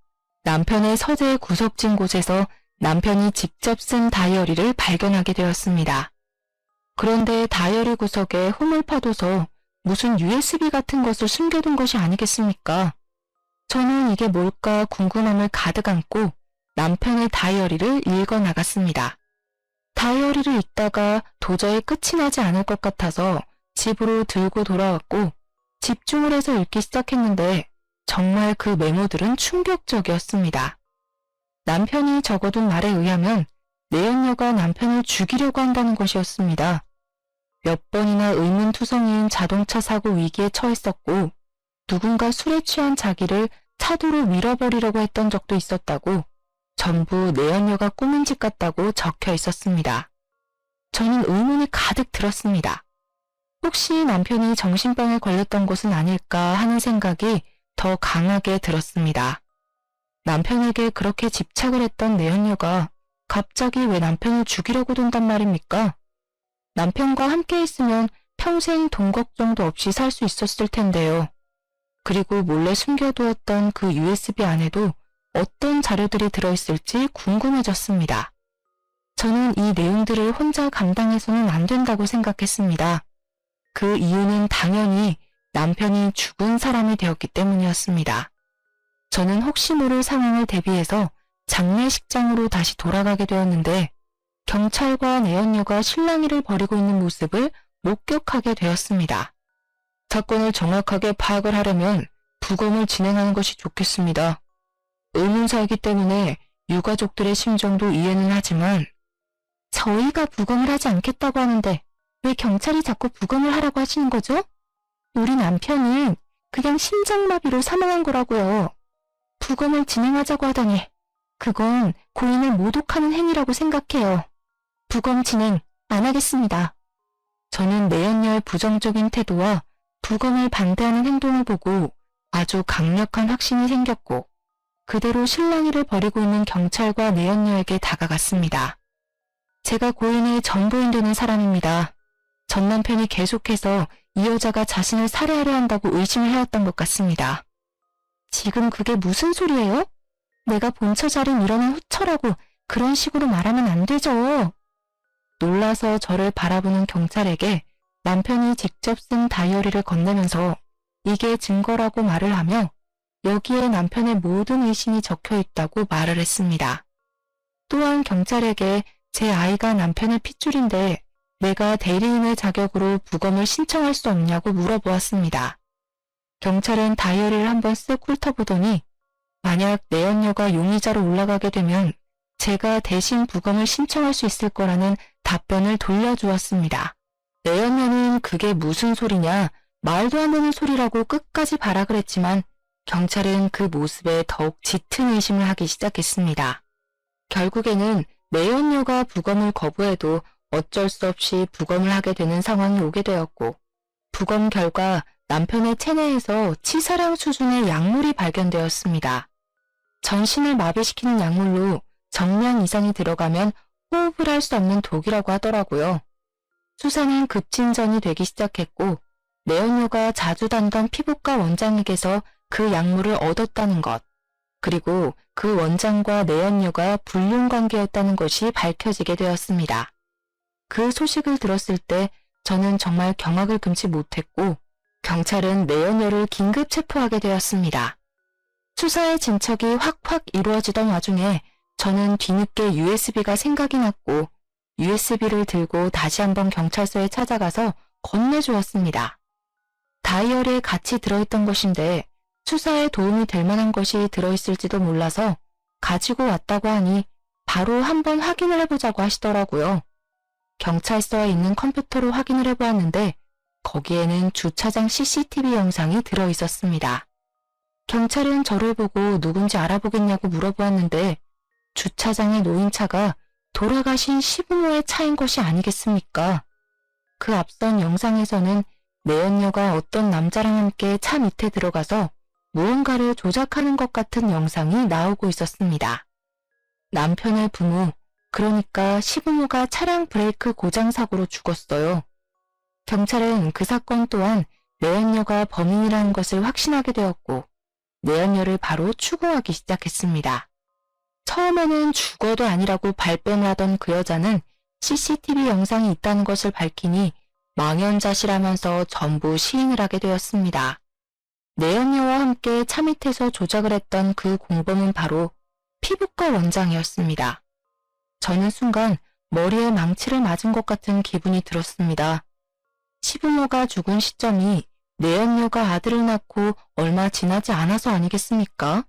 남편의 서재 구석진 곳에서 남편이 직접 쓴 다이어리를 발견하게 되었습니다. 그런데 다이어리 구석에 홈을 파둬서 무슨 USB 같은 것을 숨겨둔 것이 아니겠습니까? 저는 이게 뭘까 궁금함을 가득 안고 남편의 다이어리를 읽어 나갔습니다. 다이어리를 읽다가 도저히 끝이 나지 않을 것 같아서 집으로 들고 돌아왔고 집중을 해서 읽기 시작했는데 정말 그 메모들은 충격적이었습니다. 남편이 적어둔 말에 의하면 내연녀가 남편을 죽이려고 한다는 것이었습니다. 몇 번이나 의문투성이인 자동차 사고 위기에 처했었고 누군가 술에 취한 자기를 차도로 밀어버리려고 했던 적도 있었다고 전부 내연녀가 꾸민 짓 같다고 적혀 있었습니다. 저는 의문이 가득 들었습니다. 혹시 남편이 정신병에 걸렸던 것은 아닐까 하는 생각이 더 강하게 들었습니다. 남편에게 그렇게 집착을 했던 내연녀가 갑자기 왜 남편을 죽이려고 든단 말입니까? 남편과 함께 있으면 평생 돈 걱정도 없이 살 수 있었을 텐데요. 그리고 몰래 숨겨두었던 그 USB 안에도 어떤 자료들이 들어있을지 궁금해졌습니다. 저는 이 내용들을 혼자 감당해서는 안 된다고 생각했습니다. 그 이유는 당연히 남편이 죽은 사람이 되었기 때문이었습니다. 저는 혹시 모를 상황을 대비해서 장례식장으로 다시 돌아가게 되었는데 경찰과 내연녀가 실랑이를 벌이고 있는 모습을 목격하게 되었습니다. 사건을 정확하게 파악을 하려면 부검을 진행하는 것이 좋겠습니다. 의문사이기 때문에 유가족들의 심정도 이해는 하지만 저희가 부검을 하지 않겠다고 하는데 왜 경찰이 자꾸 부검을 하라고 하시는 거죠? 우리 남편은 그냥 심장마비로 사망한 거라고요. 부검을 진행하자고 하다니 그건 고인을 모독하는 행위라고 생각해요. 부검 진행 안 하겠습니다. 저는 내연녀의 부정적인 태도와 부검을 반대하는 행동을 보고 아주 강력한 확신이 생겼고 그대로 실랑이를 벌이고 있는 경찰과 내연녀에게 다가갔습니다. 제가 고인의 전부인 되는 사람입니다. 전 남편이 계속해서 이 여자가 자신을 살해하려 한다고 의심을 해왔던 것 같습니다. 지금 그게 무슨 소리예요? 내가 본처 자린 일어난 후처라고 그런 식으로 말하면 안 되죠. 놀라서 저를 바라보는 경찰에게 남편이 직접 쓴 다이어리를 건네면서 이게 증거라고 말을 하며 여기에 남편의 모든 의심이 적혀 있다고 말을 했습니다. 또한 경찰에게 제 아이가 남편의 핏줄인데 내가 대리인의 자격으로 부검을 신청할 수 없냐고 물어보았습니다. 경찰은 다이어리를 한번 쓱 훑어보더니 만약 내연녀가 용의자로 올라가게 되면 제가 대신 부검을 신청할 수 있을 거라는 답변을 돌려주었습니다. 내연녀는 그게 무슨 소리냐, 말도 안 되는 소리라고 끝까지 발악을 했지만 경찰은 그 모습에 더욱 짙은 의심을 하기 시작했습니다. 결국에는 내연녀가 부검을 거부해도 어쩔 수 없이 부검을 하게 되는 상황이 오게 되었고 부검 결과 남편의 체내에서 치사량 수준의 약물이 발견되었습니다. 전신을 마비시키는 약물로 정량 이상이 들어가면 호흡을 할 수 없는 독이라고 하더라고요. 수사는 급진전이 되기 시작했고 내연녀가 자주 다니던 피부과 원장에게서 그 약물을 얻었다는 것, 그리고 그 원장과 내연녀가 불륜관계였다는 것이 밝혀지게 되었습니다. 그 소식을 들었을 때 저는 정말 경악을 금치 못했고 경찰은 내연녀를 긴급 체포하게 되었습니다. 수사의 진척이 확확 이루어지던 와중에 저는 뒤늦게 USB가 생각이 났고 USB를 들고 다시 한번 경찰서에 찾아가서 건네주었습니다. 다이어리에 같이 들어있던 것인데 수사에 도움이 될 만한 것이 들어있을지도 몰라서 가지고 왔다고 하니 바로 한번 확인을 해보자고 하시더라고요. 경찰서에 있는 컴퓨터로 확인을 해보았는데 거기에는 주차장 CCTV 영상이 들어있었습니다. 경찰은 저를 보고 누군지 알아보겠냐고 물어보았는데 주차장에 놓인 차가 돌아가신 시부모의 차인 것이 아니겠습니까? 그 앞선 영상에서는 내연녀가 어떤 남자랑 함께 차 밑에 들어가서 무언가를 조작하는 것 같은 영상이 나오고 있었습니다. 남편의 부모, 그러니까 시부모가 차량 브레이크 고장 사고로 죽었어요. 경찰은 그 사건 또한 내연녀가 범인이라는 것을 확신하게 되었고 내연녀를 바로 추궁하기 시작했습니다. 처음에는 죽어도 아니라고 발뺌을 하던 그 여자는 CCTV 영상이 있다는 것을 밝히니 망연자실하면서 전부 시인을 하게 되었습니다. 내연녀와 함께 차 밑에서 조작을 했던 그 공범은 바로 피부과 원장이었습니다. 저는 순간 머리에 망치를 맞은 것 같은 기분이 들었습니다. 시부모가 죽은 시점이 내연녀가 아들을 낳고 얼마 지나지 않아서 아니겠습니까?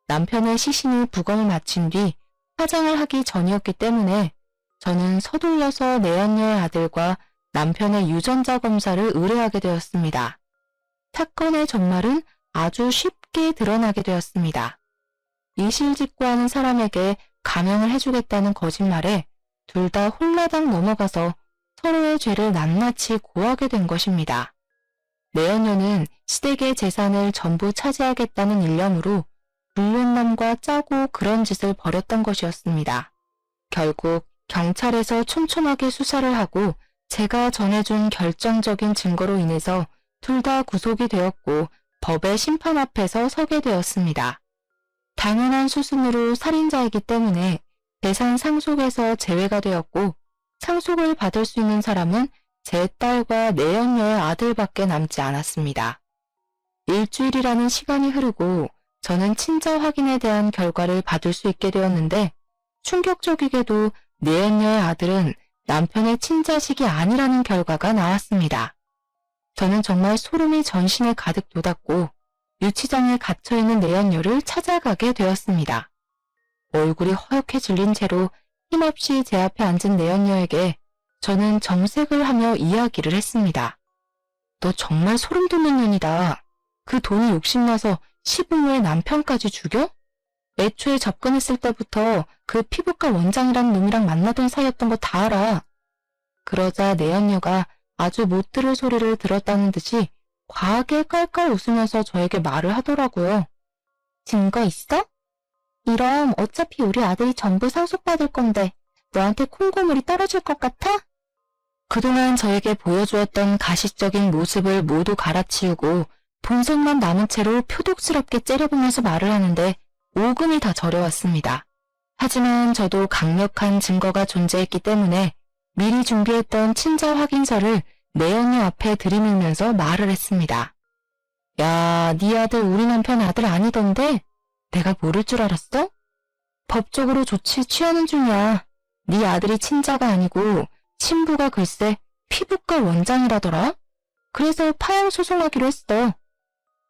남편의 시신이 부검을 마친 뒤 화장을 하기 전이었기 때문에 저는 서둘러서 내연녀의 아들과 남편의 유전자 검사를 의뢰하게 되었습니다. 사건의 전말은 아주 쉽게 드러나게 되었습니다. 이실직고하는 사람에게 감형을 해주겠다는 거짓말에 둘 다 홀라당 넘어가서 서로의 죄를 낱낱이 고하게 된 것입니다. 내연녀는 시댁의 재산을 전부 차지하겠다는 일념으로 불륜남과 짜고 그런 짓을 벌였던 것이었습니다. 결국 경찰에서 촘촘하게 수사를 하고 제가 전해준 결정적인 증거로 인해서 둘 다 구속이 되었고 법의 심판 앞에서 서게 되었습니다. 당연한 수순으로 살인자이기 때문에 재산 상속에서 제외가 되었고 상속을 받을 수 있는 사람은 제 딸과 내연녀의 아들밖에 남지 않았습니다. 일주일이라는 시간이 흐르고 저는 친자 확인에 대한 결과를 받을 수 있게 되었는데 충격적이게도 내연녀의 아들은 남편의 친자식이 아니라는 결과가 나왔습니다. 저는 정말 소름이 전신에 가득 돋았고 유치장에 갇혀있는 내연녀를 찾아가게 되었습니다. 얼굴이 허옇게 질린 채로 힘없이 제 앞에 앉은 내연녀에게 저는 정색을 하며 이야기를 했습니다. 너 정말 소름 돋는 년이다. 그 돈이 욕심나서 시부모의 남편까지 죽여? 애초에 접근했을 때부터 그 피부과 원장이란 놈이랑 만나던 사이였던 거 다 알아. 그러자 내연녀가 아주 못 들을 소리를 들었다는 듯이 과하게 깔깔 웃으면서 저에게 말을 하더라고요. 증거 있어? 이럼 어차피 우리 아들이 전부 상속받을 건데 너한테 콩고물이 떨어질 것 같아? 그동안 저에게 보여주었던 가식적인 모습을 모두 갈아치우고 본성만 남은 채로 표독스럽게 째려보면서 말을 하는데 오금이 다 저려왔습니다. 하지만 저도 강력한 증거가 존재했기 때문에 미리 준비했던 친자 확인서를 내연녀 앞에 들이밀면서 말을 했습니다. 야, 네 아들 우리 남편 아들 아니던데? 내가 모를 줄 알았어? 법적으로 조치 취하는 중이야. 네 아들이 친자가 아니고 친부가 글쎄 피부과 원장이라더라. 그래서 파양 소송하기로 했어.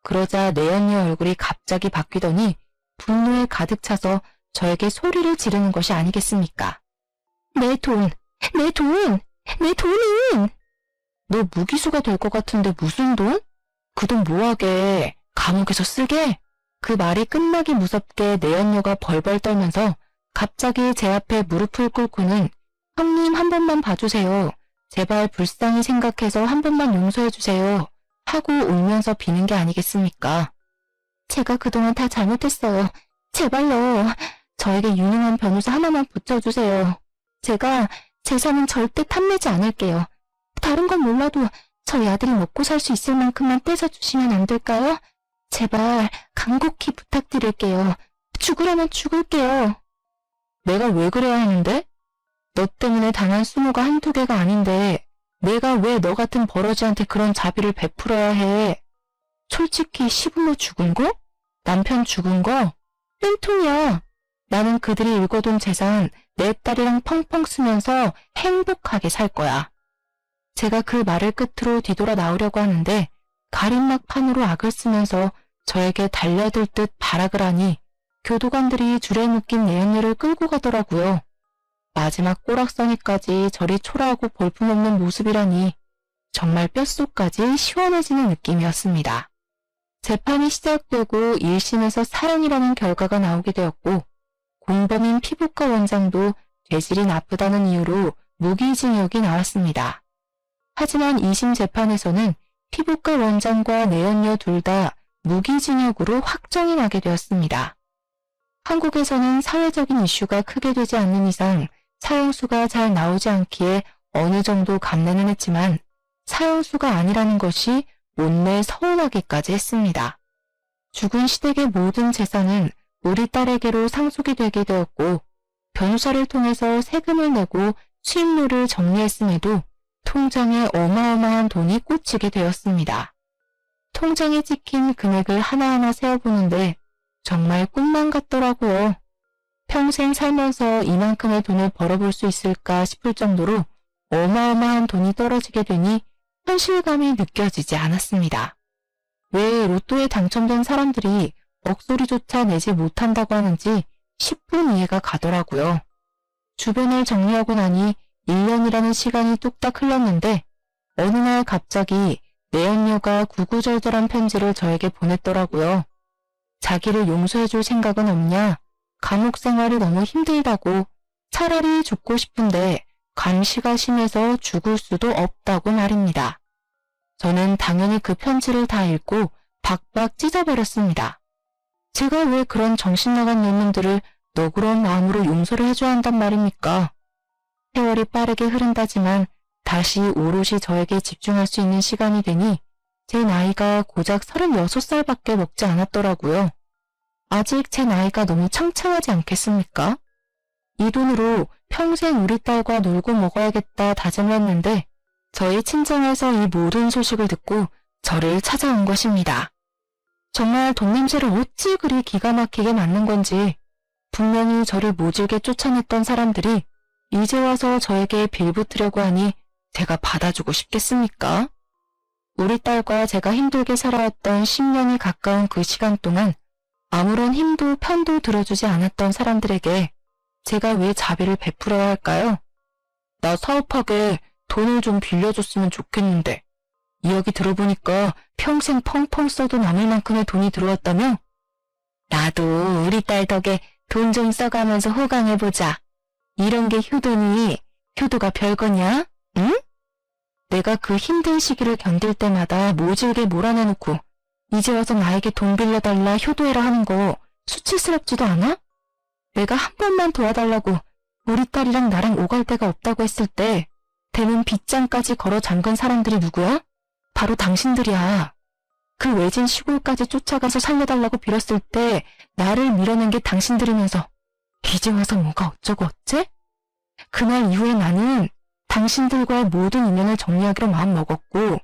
그러자 내연녀 얼굴이 갑자기 바뀌더니 분노에 가득 차서 저에게 소리를 지르는 것이 아니겠습니까? 내 돈! 내 돈! 내 돈은! 너 무기수가 될 것 같은데 무슨 돈? 그 돈 뭐하게? 감옥에서 쓰게? 그 말이 끝나기 무섭게 내연녀가 벌벌 떨면서 갑자기 제 앞에 무릎을 꿇고는 형님 한 번만 봐주세요. 제발 불쌍히 생각해서 한 번만 용서해주세요. 하고 울면서 비는 게 아니겠습니까? 제가 그동안 다 잘못했어요. 제발요. 저에게 유능한 변호사 하나만 붙여주세요. 제가 재산은 절대 탐내지 않을게요. 다른 건 몰라도 저희 아들이 먹고 살 수 있을 만큼만 떼서주시면 안 될까요? 제발 간곡히 부탁드릴게요. 죽으라면 죽을게요. 내가 왜 그래야 하는데? 너 때문에 당한 수모가 한두 개가 아닌데 내가 왜 너 같은 버러지한테 그런 자비를 베풀어야 해? 솔직히 시부모 죽은 거? 남편 죽은 거? 땡통이야. 나는 그들이 읽어둔 재산 내 딸이랑 펑펑 쓰면서 행복하게 살 거야. 제가 그 말을 끝으로 뒤돌아 나오려고 하는데 가림막 판으로 악을 쓰면서 저에게 달려들 듯 발악을 하니 교도관들이 줄에 묶인 내연녀를 끌고 가더라고요. 마지막 꼬락서니까지 저리 초라하고 볼품없는 모습이라니 정말 뼛속까지 시원해지는 느낌이었습니다. 재판이 시작되고 1심에서 사형이라는 결과가 나오게 되었고 공범인 피부과 원장도 죄질이 나쁘다는 이유로 무기징역이 나왔습니다. 하지만 2심 재판에서는 피부과 원장과 내연녀 둘 다 무기징역으로 확정이 나게 되었습니다. 한국에서는 사회적인 이슈가 크게 되지 않는 이상 사형수가 잘 나오지 않기에 어느 정도 감내는 했지만 사형수가 아니라는 것이 못내 서운하기까지 했습니다. 죽은 시댁의 모든 재산은 우리 딸에게로 상속이 되게 되었고 변호사를 통해서 세금을 내고 수임료를 정리했음에도 통장에 어마어마한 돈이 꽂히게 되었습니다. 통장에 찍힌 금액을 하나하나 세어보는데 정말 꿈만 같더라고요. 평생 살면서 이만큼의 돈을 벌어볼 수 있을까 싶을 정도로 어마어마한 돈이 떨어지게 되니 현실감이 느껴지지 않았습니다. 왜 로또에 당첨된 사람들이 억소리조차 내지 못한다고 하는지 10분 이해가 가더라고요. 주변을 정리하고 나니 1년이라는 시간이 뚝딱 흘렀는데 어느 날 갑자기 내연녀가 구구절절한 편지를 저에게 보냈더라고요. 자기를 용서해줄 생각은 없냐? 감옥 생활이 너무 힘들다고 차라리 죽고 싶은데 감시가 심해서 죽을 수도 없다고 말입니다. 저는 당연히 그 편지를 다 읽고 박박 찢어버렸습니다. 제가 왜 그런 정신나간 놈들을 너그러운 마음으로 용서를 해줘야 한단 말입니까? 세월이 빠르게 흐른다지만 다시 오롯이 저에게 집중할 수 있는 시간이 되니 제 나이가 고작 36살밖에 먹지 않았더라고요. 아직 제 나이가 너무 창창하지 않겠습니까? 이 돈으로 평생 우리 딸과 놀고 먹어야겠다 다짐을 했는데 저희 친정에서 이 모든 소식을 듣고 저를 찾아온 것입니다. 정말 돈 냄새를 어찌 그리 기가 막히게 맡는 건지 분명히 저를 모질게 쫓아냈던 사람들이 이제 와서 저에게 빌붙으려고 하니 제가 받아주고 싶겠습니까? 우리 딸과 제가 힘들게 살아왔던 10년이 가까운 그 시간 동안 아무런 힘도 편도 들어주지 않았던 사람들에게 제가 왜 자비를 베풀어야 할까요? 나 사업하게 돈을 좀 빌려줬으면 좋겠는데 이야기 들어보니까 평생 펑펑 써도 남을 만큼의 돈이 들어왔다며? 나도 우리 딸 덕에 돈 좀 써가면서 호강해보자. 이런 게 효도니 효도가 별거냐? 응? 내가 그 힘든 시기를 견딜 때마다 모질게 몰아내놓고 이제 와서 나에게 돈 빌려달라 효도해라 하는 거 수치스럽지도 않아? 내가 한 번만 도와달라고 우리 딸이랑 나랑 오갈 데가 없다고 했을 때 대문 빗장까지 걸어 잠근 사람들이 누구야? 바로 당신들이야. 그 외진 시골까지 쫓아가서 살려달라고 빌었을 때 나를 밀어낸 게 당신들이면서 이제 와서 뭐가 어쩌고 어째? 그날 이후에 나는 당신들과의 모든 인연을 정리하기로 마음먹었고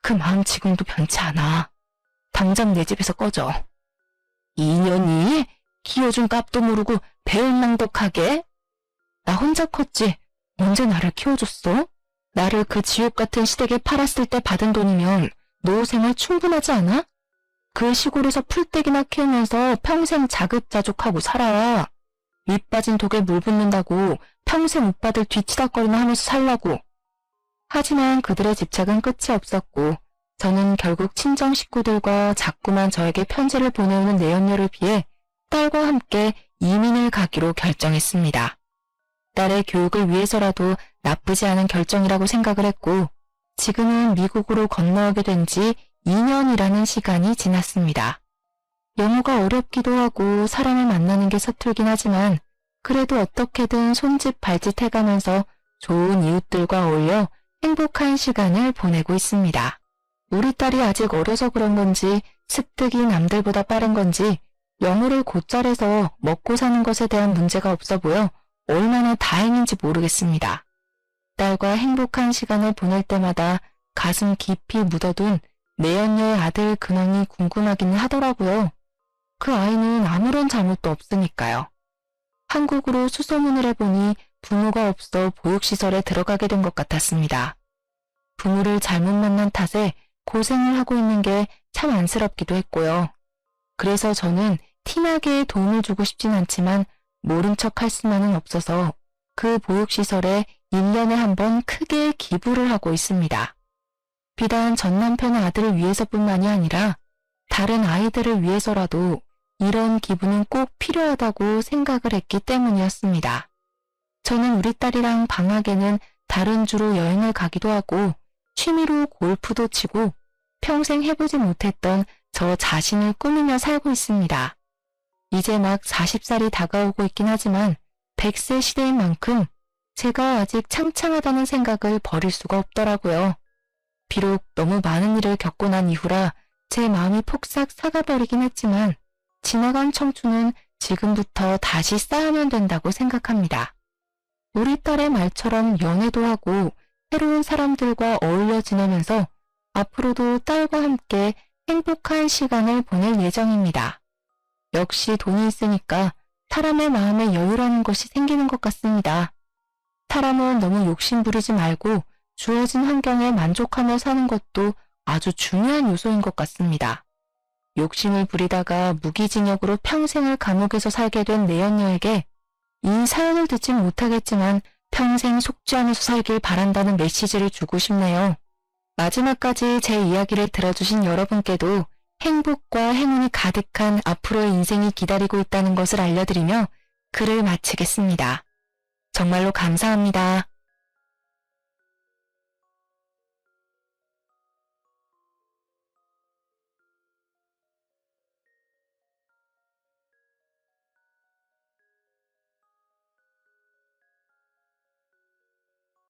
그 마음 지금도 변치 않아. 당장 내 집에서 꺼져. 인연이? 키워준 값도 모르고 배은망덕하게? 나 혼자 컸지 언제 나를 키워줬어? 나를 그 지옥 같은 시댁에 팔았을 때 받은 돈이면 노후생활 충분하지 않아? 그 시골에서 풀떼기나 키우면서 평생 자급자족하고 살아. 윗 빠진 독에 물 붓는다고 평생 오빠들 뒤치다거리나 하면서 살라고. 하지만 그들의 집착은 끝이 없었고 저는 결국 친정 식구들과 자꾸만 저에게 편지를 보내오는 내연녀를 피해 딸과 함께 이민을 가기로 결정했습니다. 딸의 교육을 위해서라도 나쁘지 않은 결정이라고 생각을 했고 지금은 미국으로 건너오게 된 지 2년이라는 시간이 지났습니다. 영어가 어렵기도 하고 사람을 만나는 게 서툴긴 하지만 그래도 어떻게든 손짓 발짓 해가면서 좋은 이웃들과 어울려 행복한 시간을 보내고 있습니다. 우리 딸이 아직 어려서 그런 건지 습득이 남들보다 빠른 건지 영어를 곧잘해서 먹고 사는 것에 대한 문제가 없어 보여 얼마나 다행인지 모르겠습니다. 딸과 행복한 시간을 보낼 때마다 가슴 깊이 묻어둔 내연녀의 아들 근황이 궁금하기는 하더라고요. 그 아이는 아무런 잘못도 없으니까요. 한국으로 수소문을 해보니 부모가 없어 보육시설에 들어가게 된 것 같았습니다. 부모를 잘못 만난 탓에 고생을 하고 있는 게 참 안쓰럽기도 했고요. 그래서 저는 티나게 도움을 주고 싶진 않지만 모른 척 할 수만은 없어서 그 보육시설에 1년에 한 번 크게 기부를 하고 있습니다. 비단 전 남편의 아들을 위해서뿐만이 아니라 다른 아이들을 위해서라도 이런 기부는 꼭 필요하다고 생각을 했기 때문이었습니다. 저는 우리 딸이랑 방학에는 다른 주로 여행을 가기도 하고 취미로 골프도 치고 평생 해보지 못했던 저 자신을 꾸미며 살고 있습니다. 이제 막 40살이 다가오고 있긴 하지만 100세 시대인 만큼 제가 아직 창창하다는 생각을 버릴 수가 없더라고요. 비록 너무 많은 일을 겪고 난 이후라 제 마음이 폭삭 사가버리긴 했지만 지나간 청춘은 지금부터 다시 쌓으면 된다고 생각합니다. 우리 딸의 말처럼 연애도 하고 새로운 사람들과 어울려 지내면서 앞으로도 딸과 함께 행복한 시간을 보낼 예정입니다. 역시 돈이 있으니까 사람의 마음에 여유라는 것이 생기는 것 같습니다. 사람은 너무 욕심 부리지 말고 주어진 환경에 만족하며 사는 것도 아주 중요한 요소인 것 같습니다. 욕심을 부리다가 무기징역으로 평생을 감옥에서 살게 된 내연녀에게 이 사연을 듣진 못하겠지만 평생 속죄하면서 살길 바란다는 메시지를 주고 싶네요. 마지막까지 제 이야기를 들어주신 여러분께도 행복과 행운이 가득한 앞으로의 인생이 기다리고 있다는 것을 알려드리며 글을 마치겠습니다. 정말로 감사합니다.